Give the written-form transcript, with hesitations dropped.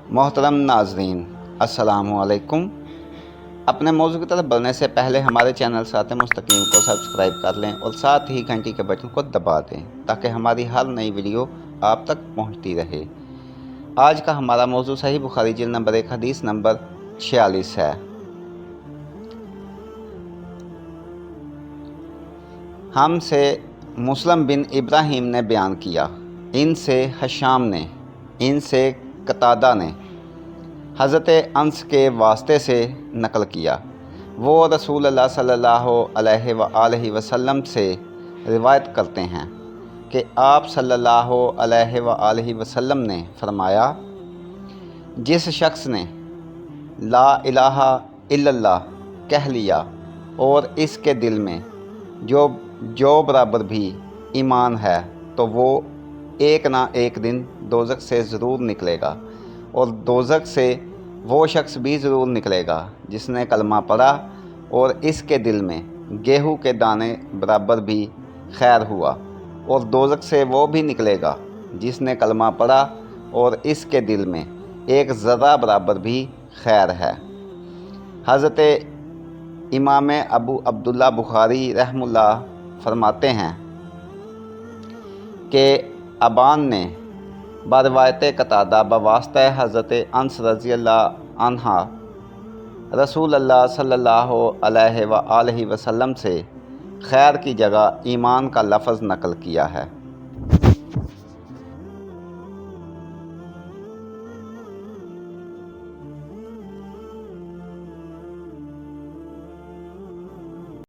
محترم ناظرین، السلام علیکم۔ اپنے موضوع کی طرف بڑھنے سے پہلے ہمارے چینل ساتھ مستقیم کو سبسکرائب کر لیں اور ساتھ ہی گھنٹی کے بٹن کو دبا دیں تاکہ ہماری ہر نئی ویڈیو آپ تک پہنچتی رہے۔ آج کا ہمارا موضوع صحیح بخاری جلد نمبر 1 حدیث نمبر 46 ہے۔ ہم سے مسلم بن ابراہیم نے بیان کیا، ان سے حشام نے، ان سے قتادہ نے حضرت انس کے واسطے سے نقل کیا۔ وہ رسول اللہ صلی اللہ علیہ وآلہ وسلم سے روایت کرتے ہیں کہ آپ صلی اللہ علیہ وآلہ وسلم نے فرمایا، جس شخص نے لا الہ الا اللہ کہہ لیا اور اس کے دل میں جو برابر بھی ایمان ہے تو وہ ایک نہ ایک دن دوزخ سے ضرور نکلے گا، اور دوزخ سے وہ شخص بھی ضرور نکلے گا جس نے کلمہ پڑھا اور اس کے دل میں گیہوں کے دانے برابر بھی خیر ہوا، اور دوزخ سے وہ بھی نکلے گا جس نے کلمہ پڑھا اور اس کے دل میں ایک ذرہ برابر بھی خیر ہے۔ حضرت امام ابو عبداللہ بخاری رحمہ اللہ فرماتے ہیں کہ ابان نے بروایت قتادہ بواسطہ حضرت انس رضی اللہ عنہ رسول اللہ صلی اللہ علیہ وآلہ وسلم سے خیر کی جگہ ایمان کا لفظ نقل کیا ہے۔